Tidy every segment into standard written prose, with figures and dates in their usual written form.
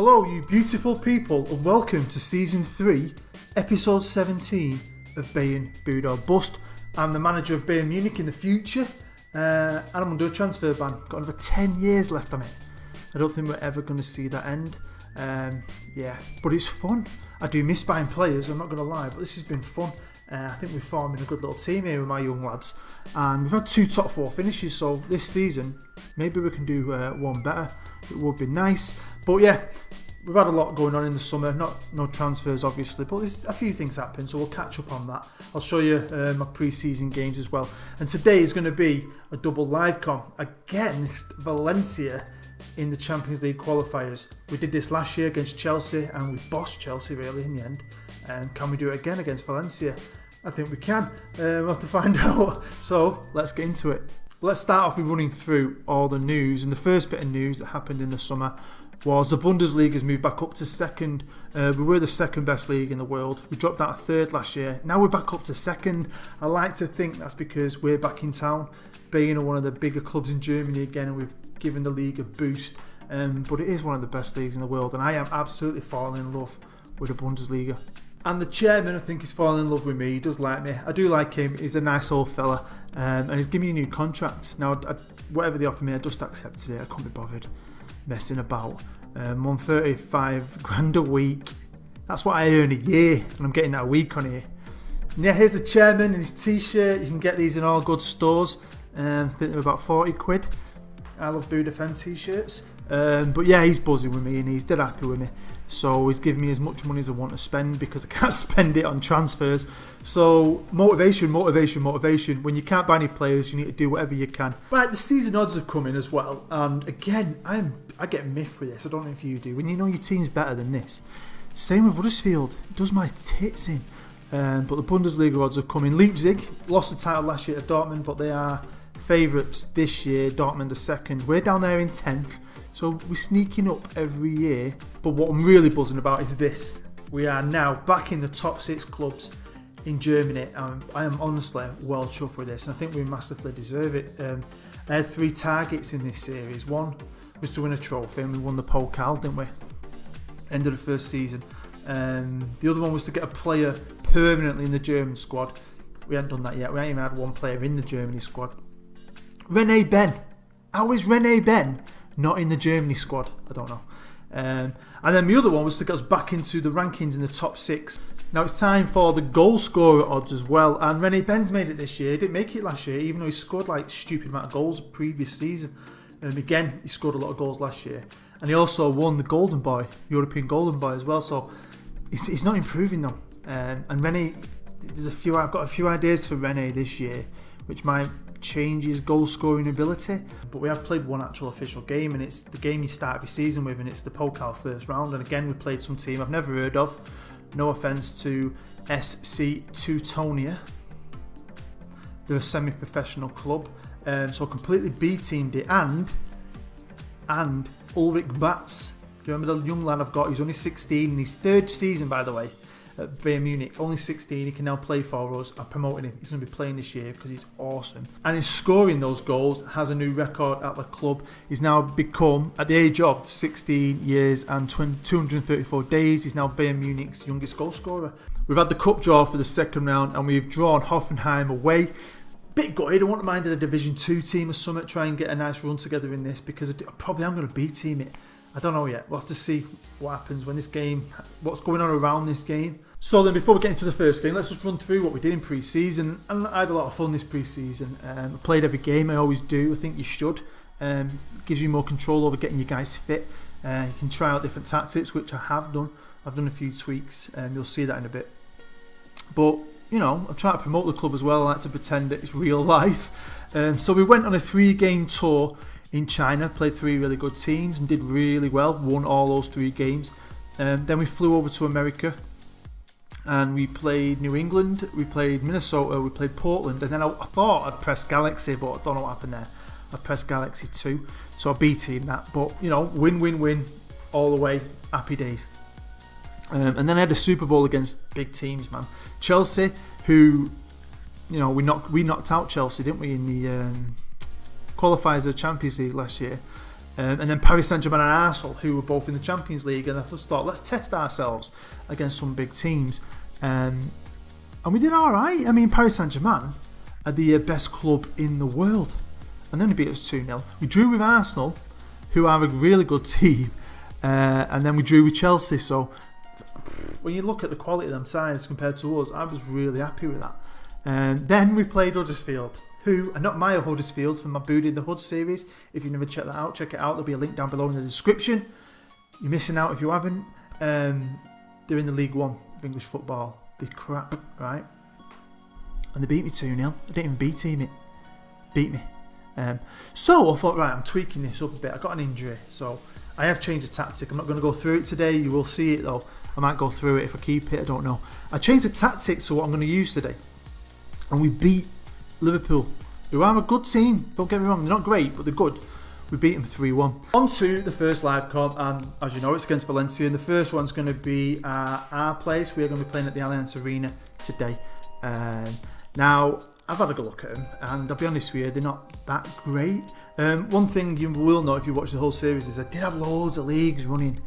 Hello, you beautiful people, and welcome to Season 3, Episode 17 of Bayern Bust. I'm the manager of Bayern Munich in the future, and I'm under a transfer ban. Got another 10 years left on it. I don't think we're ever going to see that end. But it's fun. I do miss buying players, I'm not going to lie, but this has been fun. I think we're forming a good little team here with my young lads, and we've had 2 top 4 finishes, so this season maybe we can do one better. It would be nice. But yeah, we've had a lot going on in the summer, no transfers obviously, but there's a few things happening, so we'll catch up on that. I'll show you my pre-season games as well, and today is going to be a double live com against Valencia in the Champions League qualifiers. We did this last year against Chelsea and we bossed Chelsea really in the end. Can we do it again against Valencia? I think we can. We'll have to find out. So let's get into it. Let's start off with running through all the news. And the first bit of news that happened in the summer was the Bundesliga has moved back up to second. We were the second best league in the world. We dropped out of third last year. Now we're back up to second. I like to think that's because we're back in town. Bayern are one of the bigger clubs in Germany again, and we've given the league a boost. But it is one of the best leagues in the world, and I am absolutely falling in love with the Bundesliga. And the chairman, I think, is falling in love with me. He does like me. I do like him. He's a nice old fella. And he's giving me a new contract. Now, whatever they offer me, I just accepted it. I can't be bothered messing about. I'm on 35 grand a week. That's what I earn a year. And I'm getting that a week on here. And yeah, here's the chairman and his t-shirt. You can get these in all good stores. I think they're about 40 quid. I love BenDPB FM t-shirts. But yeah, he's buzzing with me and he's dead happy with me. So he's giving me as much money as I want to spend because I can't spend it on transfers. So motivation. When you can't buy any players, you need to do whatever you can. Right, the season odds have come in as well. And again, I get miffed with this. I don't know if you do. When you know your team's better than this. Same with Huddersfield. It does my tits in. But the Bundesliga odds have come in. Leipzig lost the title last year to Dortmund, but they are favourites this year. Dortmund are second. We're down there in 10th. So we're sneaking up every year. But what I'm really buzzing about is this. We are now back in the top 6 clubs in Germany. I am honestly well chuffed with this. And I think we massively deserve it. I had 3 targets in this series. One was to win a trophy and we won the Pokal, didn't we? End of the first season. The other one was to get a player permanently in the German squad. We haven't done that yet. We haven't even had one player in the Germany squad. Rene Ben. How is Rene Ben not in the Germany squad? I don't know. And then the other one was to get us back into the rankings in the top 6. Now it's time for the goal scorer odds as well. And Rene Ben's made it this year. He didn't make it last year, even though he scored like a stupid amount of goals the previous season. Again, he scored a lot of goals last year. And he also won the Golden Boy, European Golden Boy as well. So he's not improving though. And Rene, I've got a few ideas for Rene this year, which might change his goal scoring ability. But we have played one actual official game, and it's the game you start every season with, and it's the Pokal first round. And again, we played some team I've never heard of. No offence to SC Teutonia. They're a semi-professional club, so completely B-teamed it. And Ulrich Batz. Do you remember the young lad I've got? He's only 16 in his 3rd season, by the way, at Bayern Munich. Only 16. He can now play for us. I'm promoting him. He's going to be playing this year because he's awesome. And in scoring those goals, has a new record at the club. He's now become, at the age of 16 years and 234 days, he's now Bayern Munich's youngest goal scorer. We've had the cup draw for the second round and we've drawn Hoffenheim away. Bit gutted. I wouldn't mind a Division 2 team or something, try and get a nice run together in this, because I probably am going to B-team it. I don't know yet. We'll have to see what happens when this game, what's going on around this game. So then, before we get into the first game, let's just run through what we did in pre-season. And I had a lot of fun this pre-season. I played every game. I always do. I think you should. Gives you more control over getting your guys fit. You can try out different tactics, which I have done. I've done a few tweaks, and you'll see that in a bit. But you know, I try to promote the club as well. I like to pretend that it's real life. So we went on a 3-game tour in China, played 3 really good teams and did really well, won all those 3 games. Then we flew over to America and we played New England, we played Minnesota, we played Portland, and then I thought I'd press Galaxy, but I don't know what happened there. I pressed Galaxy 2, so I B-teamed that. But, you know, win all the way, happy days. And then I had a Super Bowl against big teams, man. Chelsea, who, you know, we knocked out Chelsea, didn't we, in the qualifiers of the Champions League last year. And then Paris Saint-Germain and Arsenal, who were both in the Champions League, and I just thought, let's test ourselves against some big teams. And we did alright. I mean, Paris Saint-Germain are the best club in the world, and then they beat us 2-0. We drew with Arsenal, who are a really good team, and then we drew with Chelsea. So when you look at the quality of them sides compared to us, I was really happy with that. Then we played Huddersfield, who are not my Huddersfield from my Boot in the Hood series. If you've never checked that out, check it out. There'll be a link down below in the description. You're missing out if you haven't. They're in the League One of English football. They're crap, right? And they beat me 2-0. I didn't even B-team it. Beat me. So I thought, right, I'm tweaking this up a bit. I got an injury, so I have changed the tactic. I'm not going to go through it today. You will see it though. I might go through it if I keep it. I don't know. I changed the tactic to what I'm going to use today. And we beat Liverpool, who are a good team. Don't get me wrong, they're not great, but they're good. We beat them 3-1. On to the first live comp, and as you know, it's against Valencia. And the first one's going to be our place. We're going to be playing at the Allianz Arena today. Now, I've had a good look at them, and I'll be honest with you, they're not that great. One thing you will know if you watch the whole series is I did have loads of leagues running,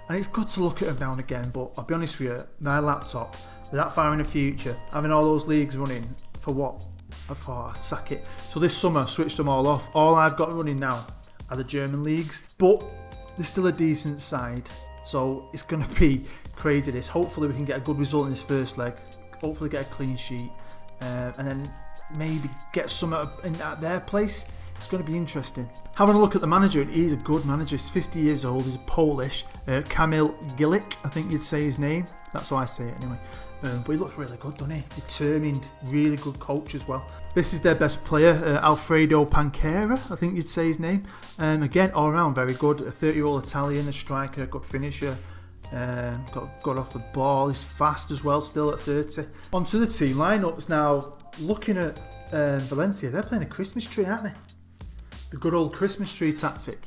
and it's good to look at them now and again, but I'll be honest with you, my laptop, that far in the future, having all those leagues running, for what? I thought I'd sack it. So this summer I switched them all off. All I've got running now are the German leagues, but they're still a decent side, so it's going to be crazy this. Hopefully we can get a good result in this first leg, hopefully get a clean sheet, and then maybe get some at their place. It's going to be interesting. Having a look at the manager, he's a good manager. He's 50 years old, he's Polish, Kamil Gillik, I think you'd say his name. That's how I say it anyway. But he looks really good, doesn't he? Determined, really good coach as well. This is their best player, Alfredo Panchera, I think you'd say his name. Again, all around very good. A 30-year-old Italian, a striker, good finisher. Got off the ball. He's fast as well, still at 30. Onto the team lineups now. Looking at Valencia, they're playing a Christmas tree, aren't they? The good old Christmas tree tactic.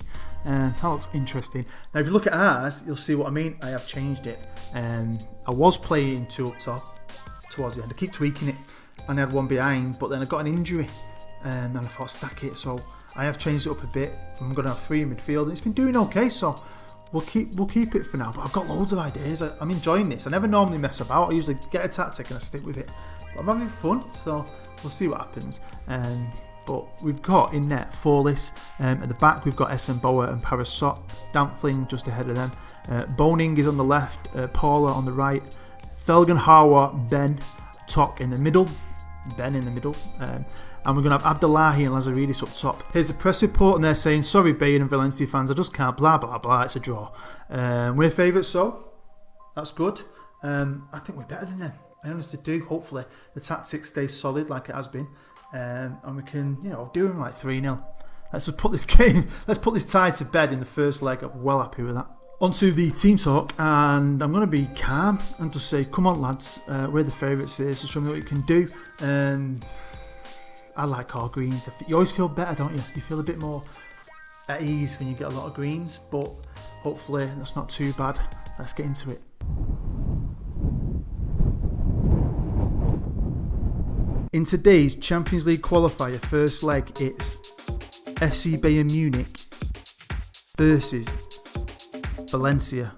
That looks interesting. Now, if you look at ours, you'll see what I mean. I have changed it. I was playing 2 up top towards the end. I keep tweaking it, and I had 1 behind, but then I got an injury, and I thought sack it. So I have changed it up a bit. I'm going to have 3 in midfield, and it's been doing okay. So we'll keep it for now. But I've got loads of ideas. I'm enjoying this. I never normally mess about. I usually get a tactic and I stick with it. But I'm having fun, so we'll see what happens. But we've got in net Forlis. At the back we've got Boa and Parasot. Dampfling just ahead of them. Boning is on the left. Paula on the right. Felgen, Hawa, Ben, Tok in the middle. Ben in the middle. And we're going to have Abdullahi and Lazaridis up top. Here's the press report, and they're saying, sorry Bayern and Valencia fans, I just can't, blah blah blah, it's a draw. We're favourites, so that's good. I think we're better than them. I honestly do. Hopefully the tactics stay solid like it has been. And we can, do them like 3-0. Let's just put this game, let's put this tie to bed in the first leg. I'm well happy with that. Onto the team talk, and I'm going to be calm and just say, come on lads, we're the favourites here, so show me what you can do. I like all greens. You always feel better, don't you? You feel a bit more at ease when you get a lot of greens, but hopefully that's not too bad. Let's get into it. In today's Champions League qualifier first leg, it's FC Bayern Munich versus Valencia.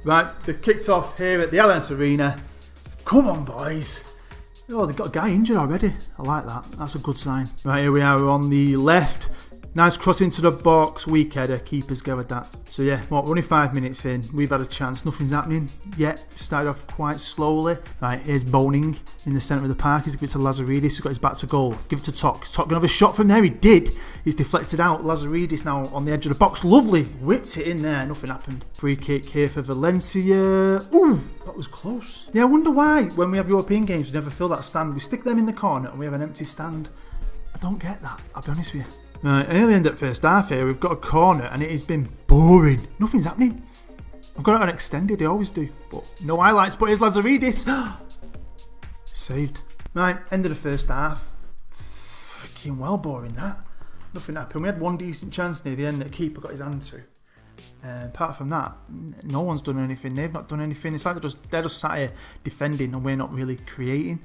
Right, they've kicked off here at the Allianz Arena. Come on, boys. Oh, they've got a guy injured already. I like that. That's a good sign. Right, here we are. We're on the left. Nice cross into the box. Weak header. Keepers go with that. So yeah, we're only 5 minutes in. We've had a chance. Nothing's happening yet. Started off quite slowly. Right, here's Boning in the centre of the park. He's given it to Lazaridis. He's got his back to goal. Give it to Tok. Tok gonna have a shot from there. He did. He's deflected out. Lazaridis now on the edge of the box. Lovely. Whipped it in there. Nothing happened. Free kick here for Valencia. Ooh, that was close. Yeah, I wonder why when we have European games we never fill that stand. We stick them in the corner and we have an empty stand. I don't get that. I'll be honest with you. Early end at first half here, we've got a corner and it has been boring. Nothing's happening. I've got it on extended, they always do. But no highlights, but here's Lazaridis. Saved. Right, end of the first half. Freaking well boring that. Nothing happened. We had one decent chance near the end that the keeper got his hand to. Apart from that, no one's done anything. They've not done anything. It's like they're just sat here defending and we're not really creating.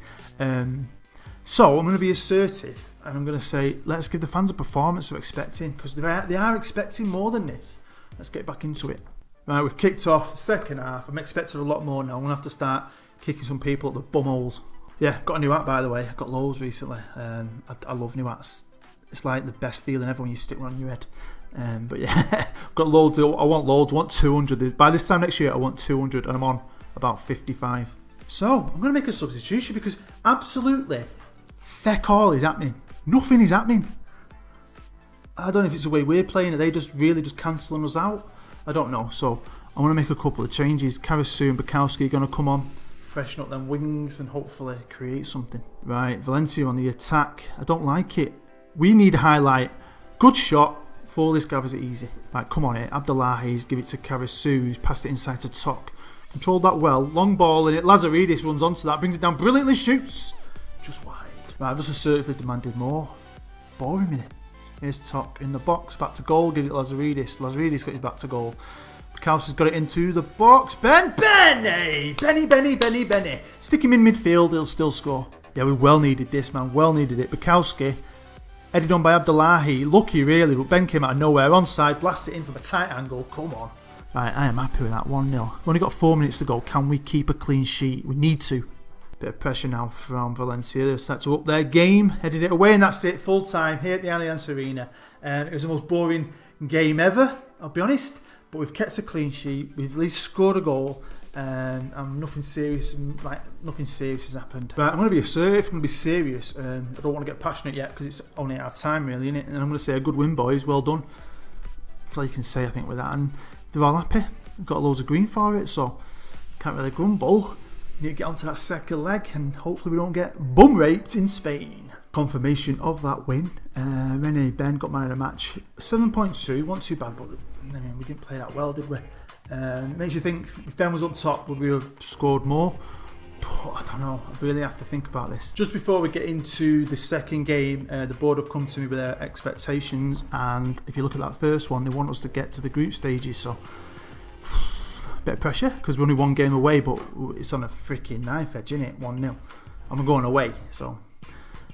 So I'm going to be assertive and I'm going to say, let's give the fans a performance they're expecting, because they are expecting more than this. Let's get back into it. Right, we've kicked off the second half. I'm expecting a lot more now. I'm going to have to start kicking some people at the bumholes. Yeah, got a new hat, by the way. I got loads recently. I love new hats. It's like the best feeling ever when you stick one on your head. But yeah, I've got loads. I want loads. I want 200. By this time next year, I want 200, and I'm on about 55. So I'm going to make a substitution because absolutely feck all is happening. Nothing is happening. I don't know if it's the way we're playing. Are they just really just cancelling us out? I don't know. So I'm going to make a couple of changes. Karasu and Bukowski are going to come on, freshen up them wings and hopefully create something. Right, Valencia on the attack. I don't like it. We need a highlight. Good shot. Foley's gathers it easy. Right, come on here. Abdullahi's give it to Karasu, who's passed it inside to Tok. Controlled that well. Long ball in it. Lazaridis runs onto that, brings it down brilliantly, shoots. Just wide. Right, I've just assertively demanded more. Boring me. Here's Tok in the box. Back to goal. Give it to Lazaridis. Lazaridis got his back to goal. Bukowski's got it into the box. Benny! Stick him in midfield, he'll still score. Yeah, we well needed this, man. Well needed it. Bukowski, headed on by Abdullahi. Lucky, really, but Ben came out of nowhere. Onside, blasts it in from a tight angle. Come on. Right, I am happy with that 1-0. We've only got 4 minutes to go. Can we keep a clean sheet? We need to. Bit of pressure now from Valencia. They're set to up their game. Headed it away, and that's it. Full time here at the Allianz Arena. It was the most boring game ever, I'll be honest. But we've kept a clean sheet. We've at least scored a goal, and nothing serious has happened. But I'm going to be assertive. I'm going to be serious. I don't want to get passionate yet because it's only half time, really, isn't it? And I'm going to say a good win, boys. Well done. That's all you can say, I think, with that. And they're all happy. We've got loads of green for it, so can't really grumble. We need to get onto that second leg, and hopefully we don't get bum raped in Spain. Confirmation of that win. Rene Ben got man of the match. 7.2, wasn't too bad, but I mean, we didn't play that well, did we? Makes you think if Ben was up top, would we have scored more? But I don't know. I really have to think about this. Just before we get into the second game, the board have come to me with their expectations, and if you look at that first one, they want us to get to the group stages, so a bit of pressure because we're only one game away, but it's on a freaking knife edge, isn't it? 1-0. And we're going away, so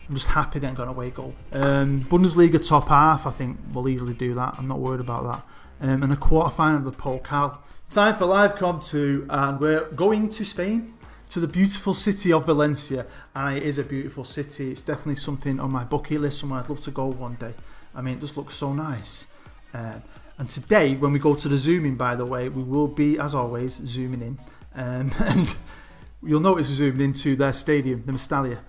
I'm just happy they ain't got an away goal. Bundesliga top half, I think we'll easily do that. I'm not worried about that. And the quarter-final of the Pokal. Time for Livecom 2, and we're going to Spain, to the beautiful city of Valencia. And it is a beautiful city. It's definitely something on my bucket list, somewhere I'd love to go one day. I mean, it just looks so nice. And today, when we go to the zoom in, by the way, we will be, as always, zooming in. And you'll notice we're zooming into their stadium, the Mestalla.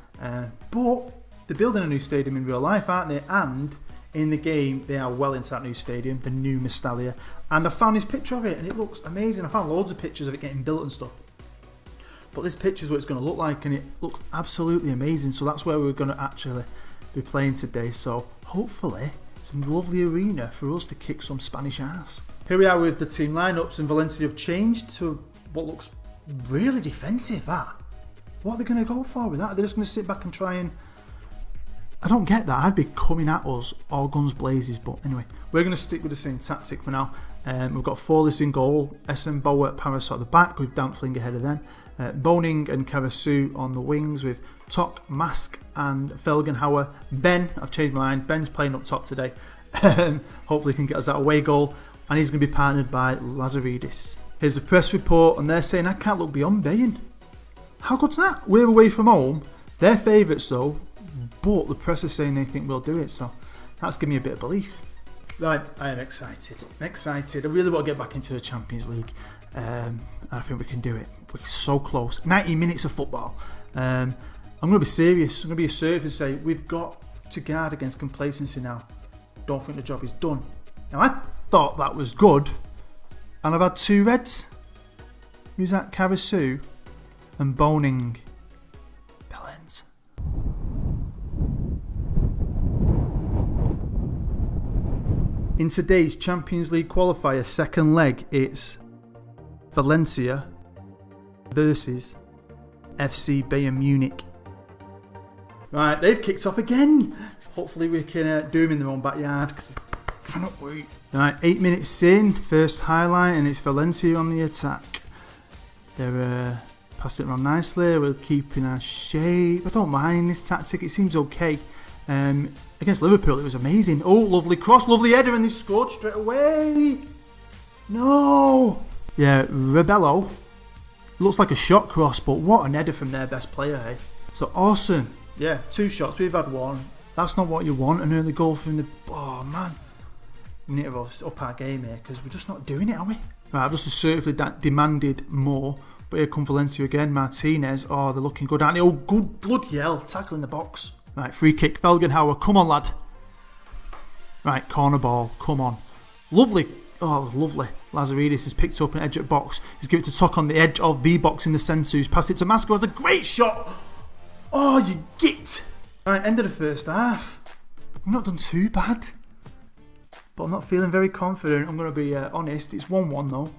But they're building a new stadium in real life, aren't they? And in the game, they are well into that new stadium, the new Mestalla. And I found this picture of it, and it looks amazing. I found loads of pictures of it getting built and stuff. But this picture is what it's going to look like, and it looks absolutely amazing. So that's where we're going to actually be playing today. So hopefully it's a lovely arena for us to kick some Spanish ass. Here we are with the team lineups, and Valencia have changed to what looks really defensive. What are they going to go for with that? Are they just going to sit back and try and... I don't get that. I'd be coming at us all guns blazes, but anyway, we're going to stick with the same tactic for now. We've got Follis in goal, SM Bower, Parasot at the back with Dampfling ahead of them. Boning and Karasu on the wings with Tok, Mask and Felgenhauer. Ben, I've changed my mind, Ben's playing up top today. Hopefully he can get us that away goal, and he's going to be partnered by Lazaridis. Here's the press report, and they're saying I can't look beyond Bayern. How good's that? We're away from home. They're favourites though, but the press is saying they think we'll do it, so that's giving me a bit of belief. Right, I am excited. I'm excited. I really want to get back into the Champions League. I think we can do it. We're so close. 90 minutes of football. I'm going to be serious. I'm going to be assertive and say we've got to guard against complacency now. Don't think the job is done. Now, I thought that was good, and I've had 2 reds. Who's that? Karasu and Boning. Bellens. In today's Champions League qualifier second leg, it's Valencia versus FC Bayern Munich. Right, they've kicked off again. Hopefully we can do them in their own backyard. Cannot wait. Right, 8 minutes in, first highlight, and it's Valencia on the attack. They're Pass it around nicely. We're keeping our shape. I don't mind this tactic. It seems okay. Against Liverpool, it was amazing. Oh, lovely cross, lovely header, and they scored straight away. No. Yeah, Rebello. Looks like a shot cross, but what an header from their best player, hey? So awesome. Yeah, 2 shots. We've had 1. That's not what you want. An early goal from the... Oh, man. We need to up our game here because we're just not doing it, are we? Right, I've just assertively demanded more. But here come Valencia again. Martinez. Oh, they're looking good, aren't they? Oh, good bloody hell. Tackling the box. Right, free kick. Felgenhauer. Come on, lad. Right, corner ball. Come on. Lovely. Oh, lovely. Lazaridis has picked up an edge at box. He's given it to Tok on the edge of the box in the centre. Who's passed it to Masco. Has a great shot. Oh, you git. Right, end of the first half. We've not done too bad. But I'm not feeling very confident. I'm going to be honest. It's 1-1 though.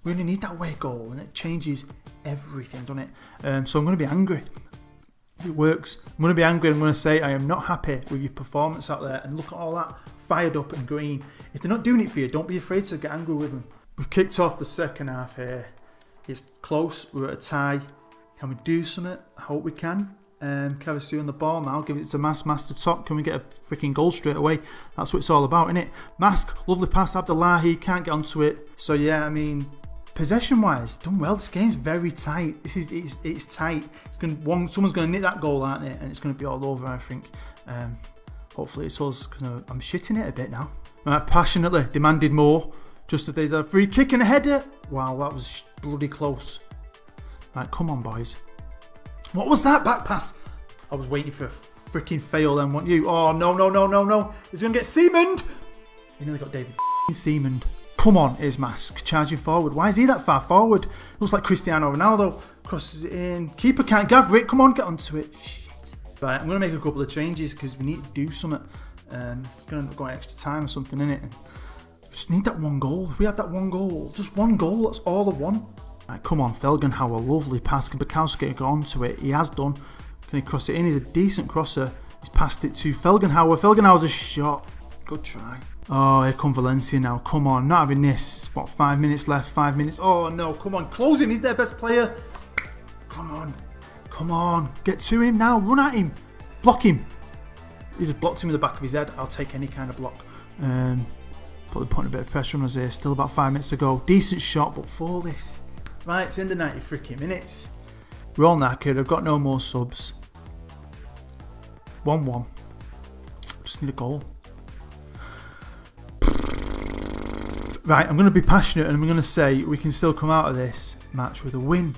We only need that away goal and it changes everything, doesn't it? So I'm going to be angry. If it works, I'm going to be angry and I'm going to say I am not happy with your performance out there. And look at all that fired up and green. If they're not doing it for you, don't be afraid to get angry with them. We've kicked off the second half here. It's close. We're at a tie. Can we do something? I hope we can. Karasu on the ball now. Give it to Master Top. Can we get a freaking goal straight away? That's what it's all about, isn't it? Mask, lovely pass. Abdullahi can't get onto it. So yeah, I mean, possession-wise, done well. This game's very tight. It's tight. Someone's going to nick that goal, aren't they? And it's going to be all over, I think. Hopefully it's us. Cause I'm shitting it a bit now. Right, passionately demanded more. Just that they had a free kick and a header. Wow, that was bloody close. Right, come on, boys. What was that back pass? I was waiting for a freaking fail then, weren't you? Oh, no. He's going to get Seamaned. He nearly got David Seamaned. Come on, here's Mask charging forward. Why is he that far forward? Looks like Cristiano Ronaldo. Crosses it in. Keeper can't gather it. Come on, get onto it. Shit. Right, I'm going to make a couple of changes because we need to do something. It's going to end up going extra time or something, innit? Just need that 1 goal. If we had that 1 goal, just 1 goal, that's all I want. Right, come on, Felgenhauer, lovely pass. Can Bukowski go onto it? He has done. Can he cross it in? He's a decent crosser. He's passed it to Felgenhauer. Felgenhauer's a shot. Good try. Oh, here come Valencia now. Come on, not having this. It's about 5 minutes left. 5 minutes. Oh no, come on, close him. He's their best player. Come on. Get to him now. Run at him. Block him. He just blocked him with the back of his head. I'll take any kind of block. Probably putting a bit of pressure on us here. Still about 5 minutes to go. Decent shot, but for this. Right, it's in the 90 freaking minutes. We're all knackered. I've got no more subs. 1-1. Just need a goal. Right, I'm going to be passionate and I'm going to say we can still come out of this match with a win.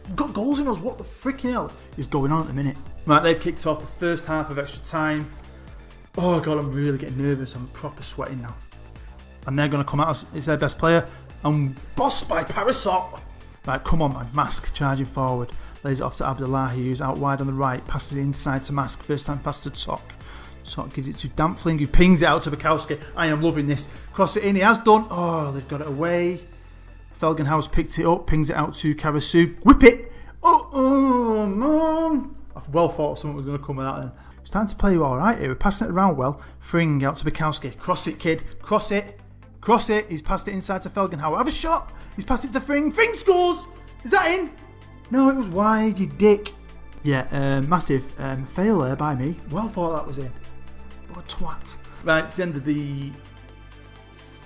We've got goals in us. What the freaking hell is going on at the minute? Right, they've kicked off the first half of extra time. Oh God, I'm really getting nervous. I'm proper sweating now. And they're going to come out as their best player. I'm bossed by Parasot. Right, come on, man. Mask charging forward. Lays it off to Abdullahi, who's out wide on the right. Passes it inside to Mask. First time pass to Tok. Tok gives it to Dampfling, who pings it out to Bukowski. I am loving this. Cross it in. He has done. Oh, they've got it away. Felgenhauer's picked it up. Pings it out to Karasu. Whip it. Oh, man. I well thought something was going to come with that then. Starting to play all right here. We're passing it around well. Fring out to Bukowski. Cross it, kid. Cross it. Cross it. He's passed it inside to Felgenhauer. Have a shot. He's passed it to Fring. Fring scores. Is that in? No, it was wide, you dick. Yeah, massive fail there by me. Well thought that was in. What a twat. Right, it's the end of the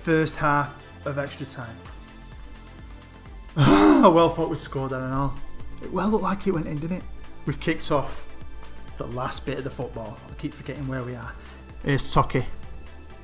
first half of extra time. I well thought we'd scored that and all. It well looked like it went in, didn't it? We've kicked off the last bit of the football. I keep forgetting where we are. Here's Toki.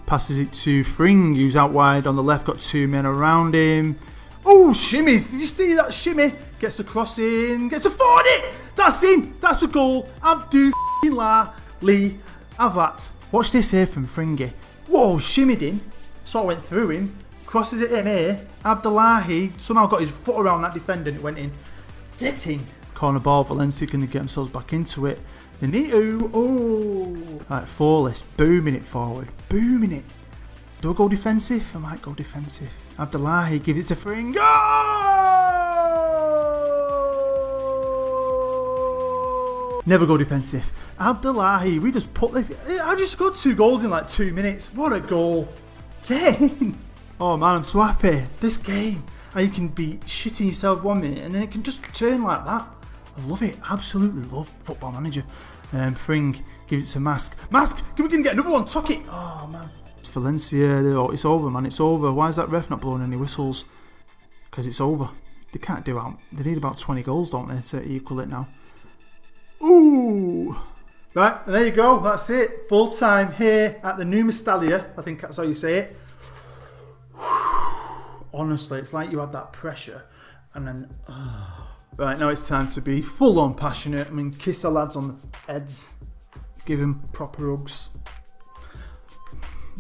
Passes it to Fring, who's out wide on the left, got 2 men around him. Oh, shimmies. Did you see that shimmy? Gets the cross in, gets to forward it. That's in. That's a goal. Abdullah Lee. Have that. Watch this here from Fringy. Whoa, shimmied in. Sort of went through him. Crosses it in here. Abdullahi somehow got his foot around that defender and it went in. Get in. Corner ball. Valencia can get themselves back into it. They need to. Oh. Right, Forless. Booming it forward. Booming it. Do I go defensive? I might go defensive. Abdullahi gives it to Fring. Oh! Never go defensive. Abdullahi, we just put this. I just got 2 goals in like 2 minutes. What a goal. Game. Oh man, I'm so happy. This game. And you can be shitting yourself 1 minute and then it can just turn like that. I love it. Absolutely love Football Manager. Fring gives it to Mask. Mask, can we get another one? Tuck it. Oh, man. It's Valencia. It's over, man. It's over. Why is that ref not blowing any whistles? Because it's over. They can't do out. They need about 20 goals, don't they, to equal it now. Ooh. Right, and there you go. That's it. Full time here at the New Mestalia. I think that's how you say it. Honestly, it's like you had that pressure and then... Right, now it's time to be full on passionate. I mean, kiss the lads on the heads. Give them proper hugs.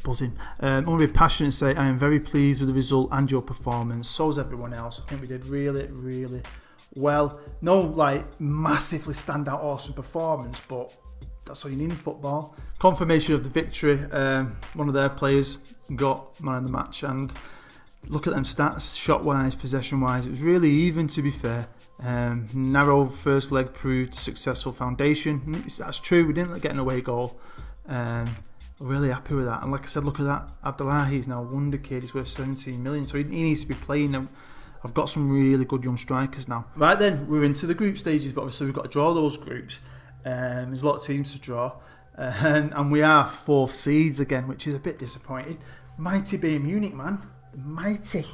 Buzzing. I'm going to be passionate and say I am very pleased with the result and your performance. So is everyone else. I think we did really, really well. No, like, massively standout awesome performance, but that's all you need in football. Confirmation of the victory. One of their players got man of the match, and look at them stats, shot-wise, possession-wise. It was really even, to be fair. Narrow first leg proved a successful foundation. That's true. We didn't get an away goal. Really happy with that. And like I said, look at that. Abdullahi's now a wonder kid. He's worth 17 million, so he needs to be playing them. I've got some really good young strikers now. Right then, we're into the group stages, but obviously we've got to draw those groups. There's a lot of teams to draw. And we are 4th seeds again, which is a bit disappointing. Mighty Bayern Munich, man. Mighty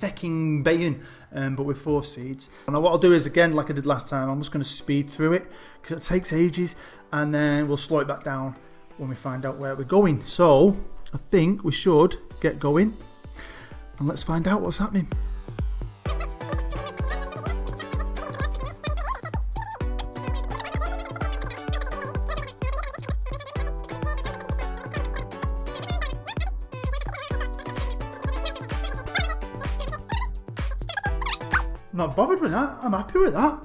fecking Bayern, but with 4th seeds. And what I'll do is, again, like I did last time, I'm just going to speed through it because it takes ages, and then we'll slow it back down when we find out where we're going. So I think we should get going and let's find out what's happening. Not bothered with that. I'm happy with that.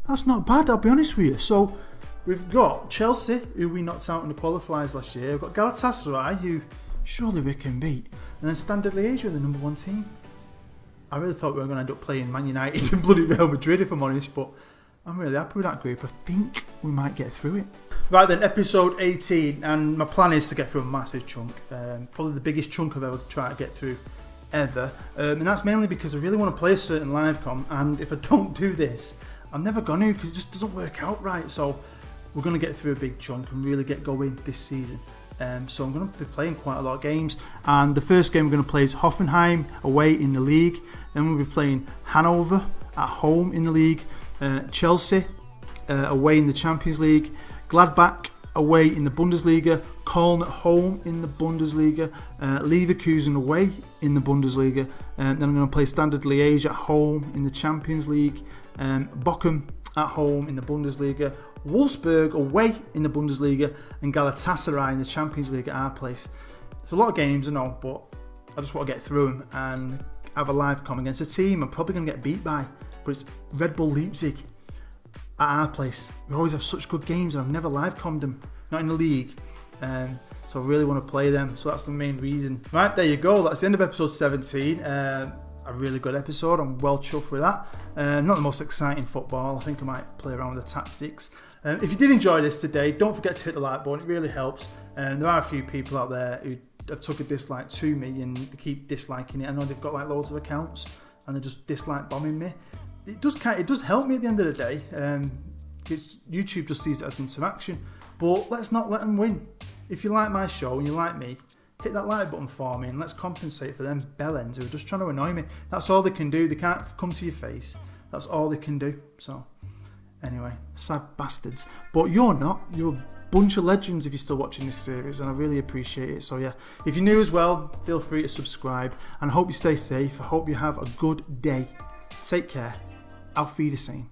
That's not bad, I'll be honest with you. So we've got Chelsea, who we knocked out in the qualifiers last year. We've got Galatasaray, who surely we can beat. And then Standard Liège are the number 1 team. I really thought we were going to end up playing Man United and bloody Real Madrid, if I'm honest, but I'm really happy with that group. I think we might get through it. Right then, episode 18, and my plan is to get through a massive chunk. Probably the biggest chunk I've ever tried to get through ever, and that's mainly because I really want to play a certain live com, and if I don't do this, I'm never going to, because it just doesn't work out right. So we're going to get through a big chunk and really get going this season. So I'm going to be playing quite a lot of games, and the first game we're going to play is Hoffenheim away in the league. Then we'll be playing Hanover at home in the league, Chelsea away in the Champions League, Gladbach away in the Bundesliga, Köln at home in the Bundesliga, Leverkusen away in the Bundesliga, then I'm going to play Standard Liège at home in the Champions League, Bochum at home in the Bundesliga, Wolfsburg away in the Bundesliga, and Galatasaray in the Champions League at our place. It's a lot of games, I know, but I just want to get through them and have a live com against a team I'm probably going to get beat by, but it's Red Bull Leipzig at our place. We always have such good games, and I've never live commed them, not in the league. So I really want to play them, so that's the main reason. Right, there you go. That's the end of episode 17. A really good episode. I'm well chuffed with that. Not the most exciting football. I think I might play around with the tactics. If you did enjoy this today, don't forget to hit the like button. It really helps. There are a few people out there who have took a dislike to me and they keep disliking it. I know they've got like loads of accounts and they're just dislike bombing me. It does help me at the end of the day. YouTube just sees it as interaction, but let's not let them win. If you like my show and you like me, hit that like button for me and let's compensate for them bellends who are just trying to annoy me. That's all they can do. They can't come to your face. That's all they can do. So anyway, sad bastards. But you're not. You're a bunch of legends if you're still watching this series, and I really appreciate it. So yeah, if you're new as well, feel free to subscribe, and I hope you stay safe. I hope you have a good day. Take care. Auf Wiedersehen.